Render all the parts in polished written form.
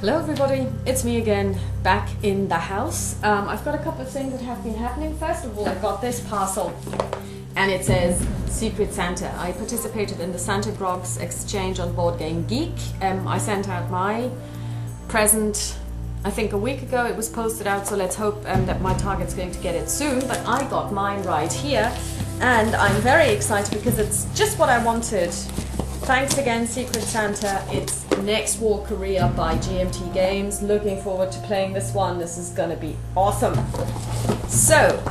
Hello everybody, it's me again, back in the house. I've got a couple of things that have been happening. First of all, I got this parcel and it says Secret Santa. I participated in the Santa Grog's exchange on Board Game Geek. I sent out my present, I think a week ago. It was posted out, so let's hope that my target's going to get it soon. But I got mine right here and I'm very excited because it's just what I wanted. Thanks again, Secret Santa. It's Next War Korea by GMT Games. Looking forward to playing this one. This is gonna be awesome. So,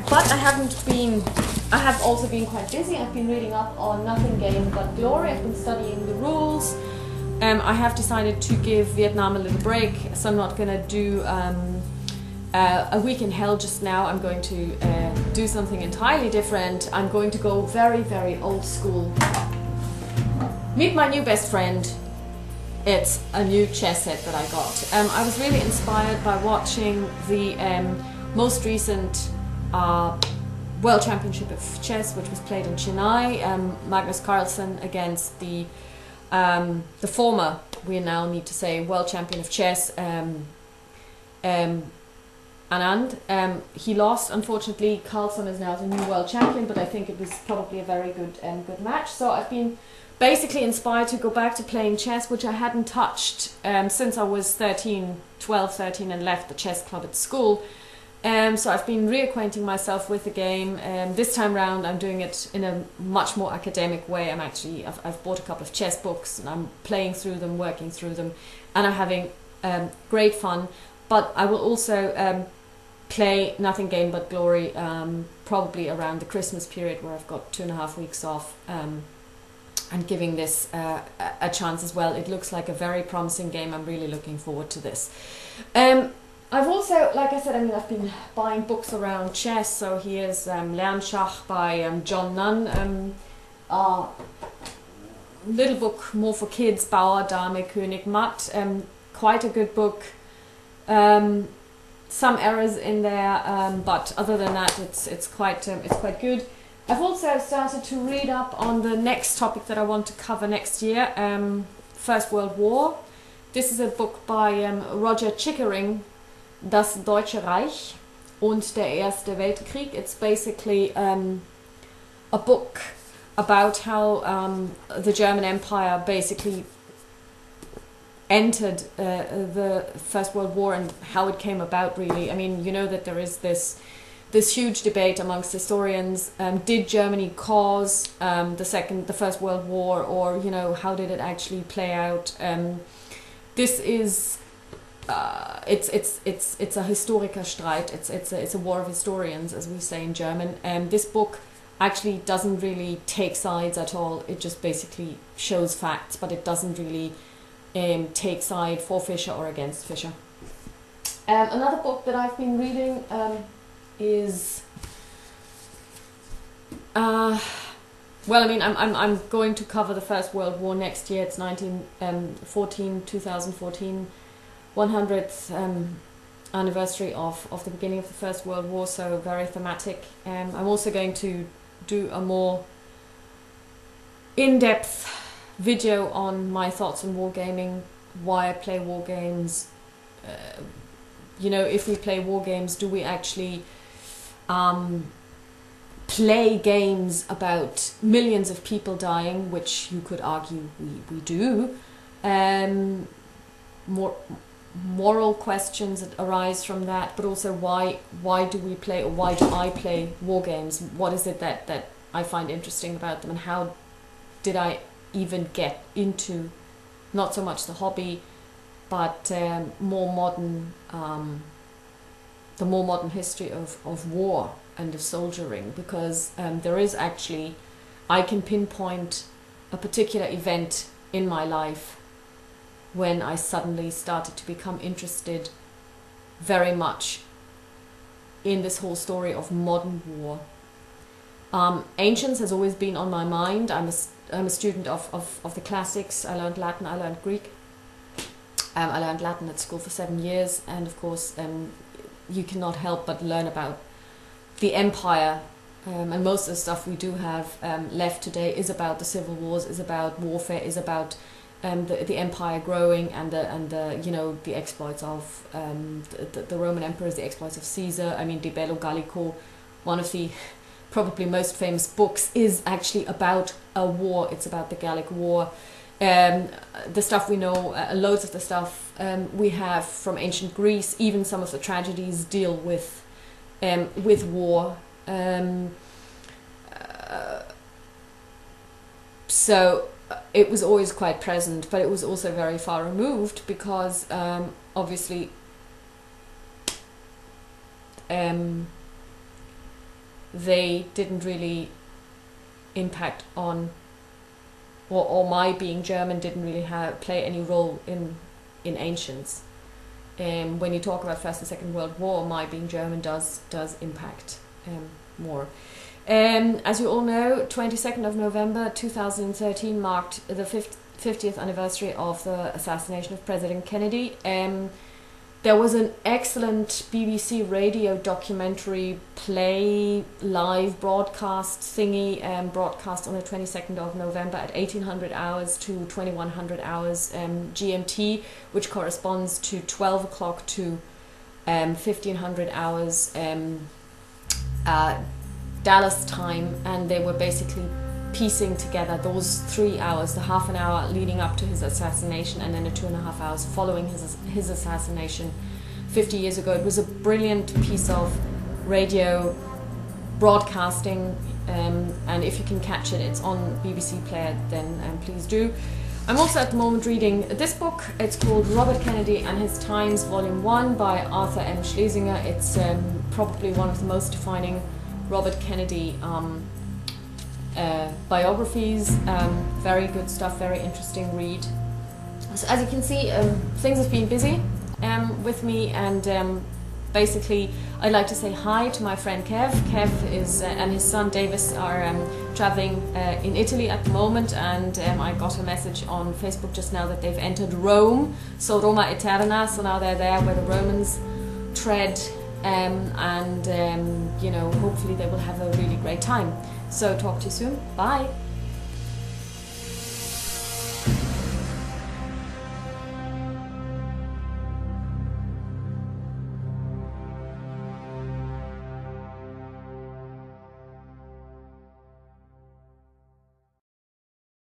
but I have also been quite busy. I've been reading up on Nothing Game But Glory. I've been studying the rules. I have decided to give Vietnam a little break, so I'm not gonna do a week in hell just now. I'm going to do something entirely different. I'm going to go very, very old school. Meet my new best friend. It's a new chess set that I got. I was really inspired by watching the most recent World Championship of Chess, which was played in Chennai. Magnus Carlsen against the former, we now need to say, World Champion of Chess, Anand. He lost, unfortunately. Carlsen is now the new World Champion, but I think it was probably a very good match. So I've been basically inspired to go back to playing chess, which I hadn't touched since I was 12, 13 and left the chess club at school. So I've been reacquainting myself with the game. This time round I'm doing it in a much more academic way. I've bought a couple of chess books and I'm playing through them, working through them, and I'm having great fun. But I will also play Nothing Game But Glory probably around the Christmas period, where I've got 2.5 weeks off. And giving this a chance as well. It looks like a very promising game. I'm really looking forward to this. I've also, like I said, I've been buying books around chess. So here's Lernschach by John Nunn. Little book more for kids, Bauer, Dame, König, Matt. Quite a good book. Some errors in there, but other than that, it's quite good. I've also started to read up on the next topic that I want to cover next year, First World War. This is a book by Roger Chickering, Das Deutsche Reich und der Erste Weltkrieg. It's basically a book about how the German Empire basically entered the First World War and how it came about, really. I mean, you know that there is this huge debate amongst historians. Did Germany cause the First World War, or how did it actually play out? This is it's a Historikerstreit. It's a war of historians, as we say in German. This book actually doesn't really take sides at all. It just basically shows facts, but it doesn't really take side for Fischer or against Fischer. Another book that I've been reading is I'm going to cover the First World War next year. It's 2014, 100th anniversary of the beginning of the First World War, so very thematic. I'm also going to do a more in-depth video on my thoughts on wargaming, why I play war games. If we play war games, do we actually play games about millions of people dying, which you could argue we do. More moral questions that arise from that, but also why do we play, or why do I play war games? What is it that I find interesting about them, and how did I even get into not so much the hobby, but more modern the more modern history of war and of soldiering, because there is actually, I can pinpoint a particular event in my life when I suddenly started to become interested very much in this whole story of modern war. Ancients has always been on my mind. I'm a student of the classics. I learned Latin, I learned Greek. I learned Latin at school for 7 years, and of course you cannot help but learn about the empire, and most of the stuff we do have left today is about the civil wars, is about warfare, is about the empire growing, and the you know, the exploits of the Roman emperors, the exploits of Caesar. I mean, De Bello Gallico, one of the probably most famous books, is actually about a war. It's about the Gallic War. The stuff we know, loads of the stuff we have from ancient Greece, even some of the tragedies deal with war. So it was always quite present, but it was also very far removed, because obviously they didn't really impact on, or my being German didn't really play any role in ancients. When you talk about First and Second World War, my being German does impact more. As you all know, 22nd of November 2013 marked the 50th anniversary of the assassination of President Kennedy. There was an excellent BBC radio documentary play, live broadcast thingy, broadcast on the 22nd of November at 1800 hours to 2100 hours GMT, which corresponds to 12 o'clock to 1500 hours Dallas time, and they were basically piecing together those 3 hours, the half an hour leading up to his assassination and then the 2.5 hours following his assassination 50 years ago. It was a brilliant piece of radio broadcasting, and if you can catch it, it's on BBC Player, then please do. I'm also at the moment reading this book. It's called Robert Kennedy and His Times, Volume 1 by Arthur M. Schlesinger. It's probably one of the most defining Robert Kennedy biographies. Very good stuff, very interesting read. So as you can see, things have been busy with me, and basically I'd like to say hi to my friend Kev. Kev is and his son Davis are traveling in Italy at the moment, and I got a message on Facebook just now that they've entered Rome, so Roma Eterna, so now they're there where the Romans tread, and you know, hopefully they will have a really great time. So talk to you soon. Bye.